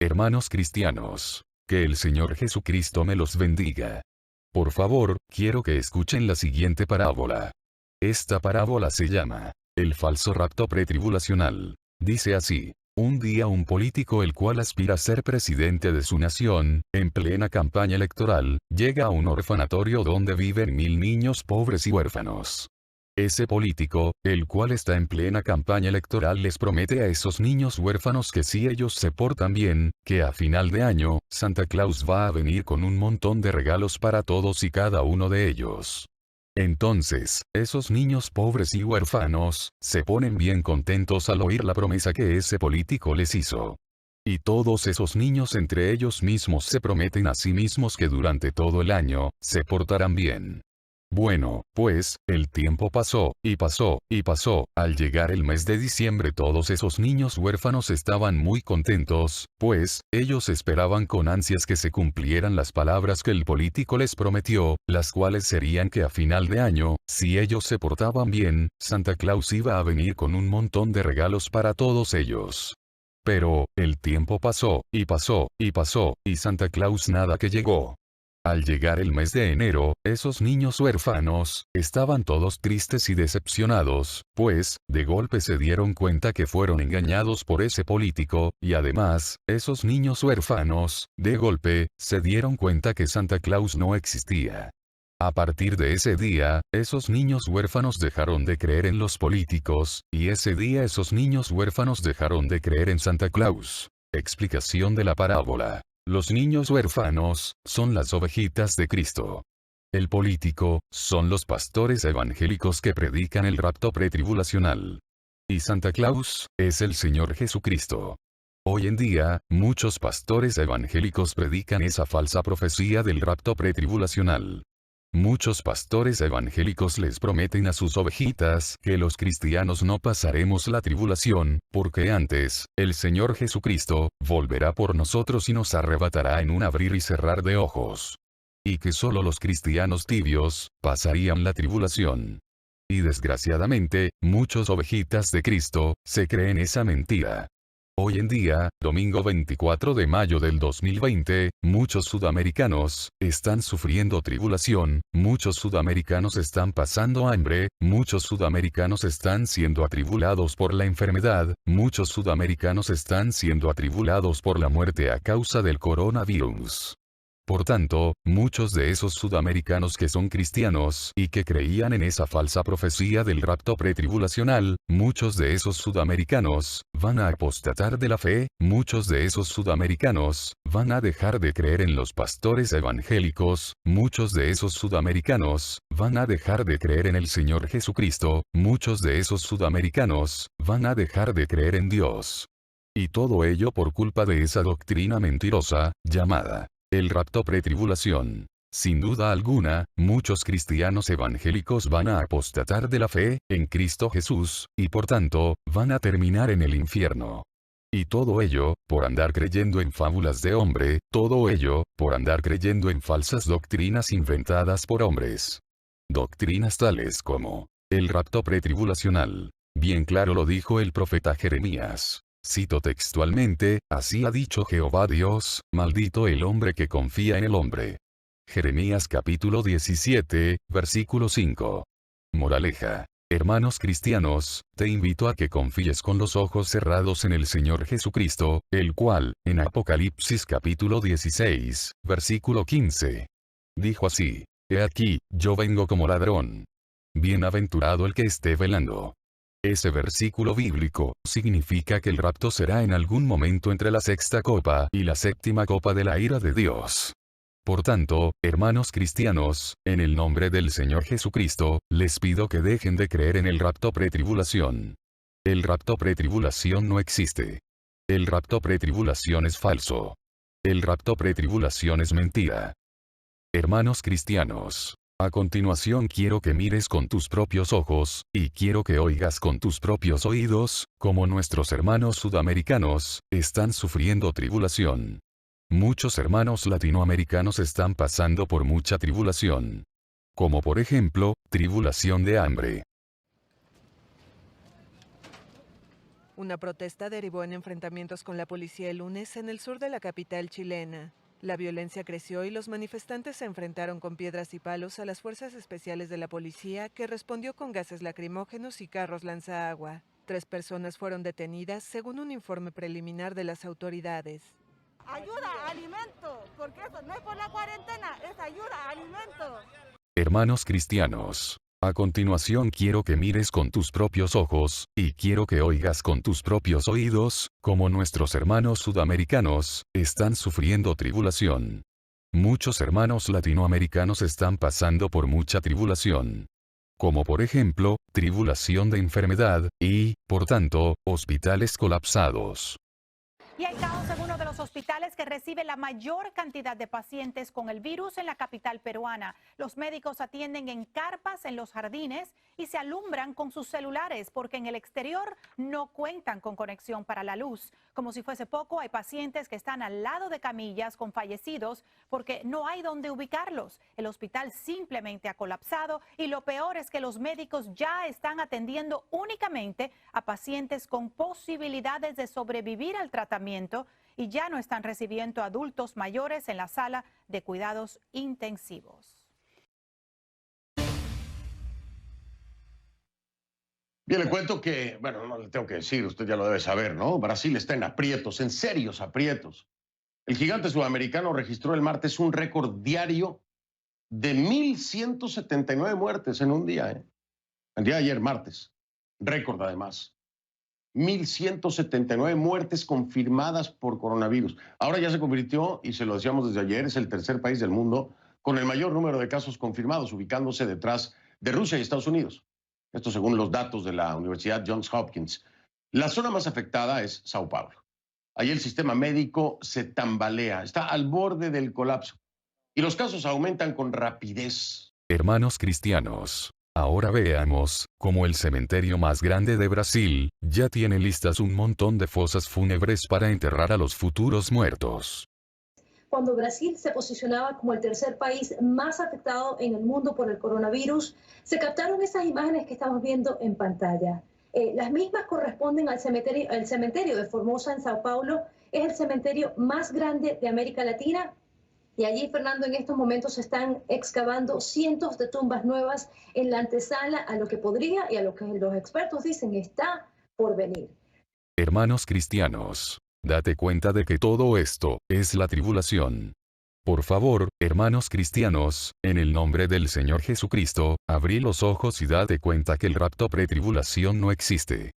Hermanos cristianos, que el Señor Jesucristo me los bendiga. Por favor, quiero que escuchen la siguiente parábola. Esta parábola se llama el falso rapto pretribulacional. Dice así: un día un político el cual aspira a ser presidente de su nación, en plena campaña electoral, llega a un orfanatorio donde viven 1000 niños pobres y huérfanos. Ese político, el cual está en plena campaña electoral, les promete a esos niños huérfanos que si ellos se portan bien, que a final de año, Santa Claus va a venir con un montón de regalos para todos y cada uno de ellos. Entonces, esos niños pobres y huérfanos, se ponen bien contentos al oír la promesa que ese político les hizo. Y todos esos niños entre ellos mismos se prometen a sí mismos que durante todo el año, se portarán bien. Bueno, pues, el tiempo pasó, y pasó, y pasó. Al llegar el mes de diciembre todos esos niños huérfanos estaban muy contentos, pues, ellos esperaban con ansias que se cumplieran las palabras que el político les prometió, las cuales serían que a final de año, si ellos se portaban bien, Santa Claus iba a venir con un montón de regalos para todos ellos. Pero, el tiempo pasó, y pasó, y pasó, y Santa Claus nada que llegó. Al llegar el mes de enero, esos niños huérfanos, estaban todos tristes y decepcionados, pues, de golpe se dieron cuenta que fueron engañados por ese político, y además, esos niños huérfanos, de golpe, se dieron cuenta que Santa Claus no existía. A partir de ese día, esos niños huérfanos dejaron de creer en los políticos, y ese día esos niños huérfanos dejaron de creer en Santa Claus. Explicación de la parábola. Los niños huérfanos, son las ovejitas de Cristo. El político, son los pastores evangélicos que predican el rapto pretribulacional. Y Santa Claus, es el Señor Jesucristo. Hoy en día, muchos pastores evangélicos predican esa falsa profecía del rapto pretribulacional. Muchos pastores evangélicos les prometen a sus ovejitas que los cristianos no pasaremos la tribulación, porque antes, el Señor Jesucristo, volverá por nosotros y nos arrebatará en un abrir y cerrar de ojos. Y que solo los cristianos tibios, pasarían la tribulación. Y desgraciadamente, muchos ovejitas de Cristo, se creen esa mentira. Hoy en día, domingo 24 de mayo del 2020, muchos sudamericanos están sufriendo tribulación, muchos sudamericanos están pasando hambre, muchos sudamericanos están siendo atribulados por la enfermedad, muchos sudamericanos están siendo atribulados por la muerte a causa del coronavirus. Por tanto, muchos de esos sudamericanos que son cristianos y que creían en esa falsa profecía del rapto pretribulacional, muchos de esos sudamericanos van a apostatar de la fe, muchos de esos sudamericanos van a dejar de creer en los pastores evangélicos, muchos de esos sudamericanos van a dejar de creer en el Señor Jesucristo, muchos de esos sudamericanos van a dejar de creer en Dios. Y todo ello por culpa de esa doctrina mentirosa, llamada el rapto pretribulación. Sin duda alguna, muchos cristianos evangélicos van a apostatar de la fe en Cristo Jesús, y por tanto, van a terminar en el infierno. Y todo ello, por andar creyendo en fábulas de hombre, todo ello, por andar creyendo en falsas doctrinas inventadas por hombres. Doctrinas tales como el rapto pretribulacional. Bien claro lo dijo el profeta Jeremías. Cito textualmente: así ha dicho Jehová Dios, maldito el hombre que confía en el hombre. Jeremías capítulo 17, versículo 5. Moraleja. Hermanos cristianos, te invito a que confíes con los ojos cerrados en el Señor Jesucristo, el cual, en Apocalipsis capítulo 16, versículo 15, dijo así: He aquí, yo vengo como ladrón. Bienaventurado el que esté velando. Ese versículo bíblico significa que el rapto será en algún momento entre la sexta copa y la séptima copa de la ira de Dios. Por tanto, hermanos cristianos, en el nombre del Señor Jesucristo, les pido que dejen de creer en el rapto pretribulación. El rapto pretribulación no existe. El rapto pretribulación es falso. El rapto pretribulación es mentira. Hermanos cristianos, a continuación quiero que mires con tus propios ojos, y quiero que oigas con tus propios oídos, cómo nuestros hermanos sudamericanos están sufriendo tribulación. Muchos hermanos latinoamericanos están pasando por mucha tribulación. Como por ejemplo, tribulación de hambre. Una protesta derivó en enfrentamientos con la policía el lunes en el sur de la capital chilena. La violencia creció y los manifestantes se enfrentaron con piedras y palos a las fuerzas especiales de la policía, que respondió con gases lacrimógenos y carros lanzaagua. 3 personas fueron detenidas, según un informe preliminar de las autoridades. Ayuda, alimento, porque eso no es por la cuarentena, es ayuda, alimento. Hermanos cristianos, a continuación quiero que mires con tus propios ojos, y quiero que oigas con tus propios oídos, cómo nuestros hermanos sudamericanos están sufriendo tribulación. Muchos hermanos latinoamericanos están pasando por mucha tribulación. Como por ejemplo, tribulación de enfermedad, y, por tanto, hospitales colapsados. Y hay caos en uno de los hospitales que recibe la mayor cantidad de pacientes con el virus en la capital peruana. Los médicos atienden en carpas en los jardines y se alumbran con sus celulares porque en el exterior no cuentan con conexión para la luz. Como si fuese poco, hay pacientes que están al lado de camillas con fallecidos porque no hay dónde ubicarlos. El hospital simplemente ha colapsado y lo peor es que los médicos ya están atendiendo únicamente a pacientes con posibilidades de sobrevivir al tratamiento y ya no están recibiendo adultos mayores en la sala de cuidados intensivos. Bien, le cuento que, bueno, no le tengo que decir, usted ya lo debe saber, ¿no? Brasil está en aprietos, en serios aprietos. El gigante sudamericano registró el martes un récord diario de 1.179 muertes en un día, ¿eh? El día de ayer, martes. Récord, además. 1.179 muertes confirmadas por coronavirus. Ahora ya se convirtió, y se lo decíamos desde ayer, es el tercer país del mundo con el mayor número de casos confirmados, ubicándose detrás de Rusia y Estados Unidos. Esto según los datos de la Universidad Johns Hopkins. La zona más afectada es Sao Paulo. Allí el sistema médico se tambalea, está al borde del colapso. Y los casos aumentan con rapidez. Hermanos cristianos, ahora veamos cómo el cementerio más grande de Brasil ya tiene listas un montón de fosas fúnebres para enterrar a los futuros muertos. Cuando Brasil se posicionaba como el tercer país más afectado en el mundo por el coronavirus, se captaron esas imágenes que estamos viendo en pantalla. Las mismas corresponden al cementerio de Formosa en Sao Paulo. Es el cementerio más grande de América Latina. Y allí, Fernando, en estos momentos se están excavando cientos de tumbas nuevas en la antesala a lo que podría y a lo que los expertos dicen está por venir. Hermanos cristianos, date cuenta de que todo esto es la tribulación. Por favor, hermanos cristianos, en el nombre del Señor Jesucristo, abrí los ojos y date cuenta que el rapto pretribulación no existe.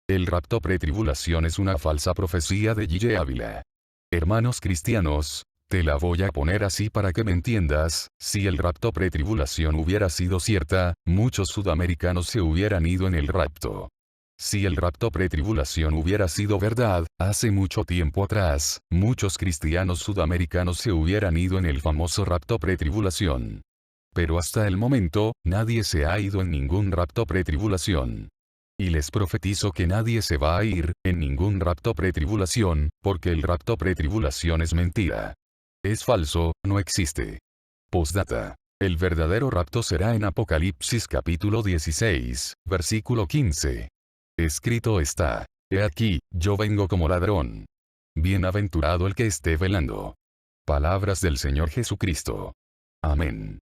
El rapto pretribulación es una falsa profecía de Gille Ávila. Hermanos cristianos, te la voy a poner así para que me entiendas. Si el rapto pretribulación hubiera sido cierta, muchos sudamericanos se hubieran ido en el rapto. Si el rapto pretribulación hubiera sido verdad, hace mucho tiempo atrás, muchos cristianos sudamericanos se hubieran ido en el famoso rapto pretribulación. Pero hasta el momento, nadie se ha ido en ningún rapto pretribulación. Y les profetizo que nadie se va a ir en ningún rapto pretribulación, porque el rapto pretribulación es mentira. Es falso, no existe. Postdata. El verdadero rapto será en Apocalipsis capítulo 16, versículo 15. Escrito está: He aquí, yo vengo como ladrón. Bienaventurado el que esté velando. Palabras del Señor Jesucristo. Amén.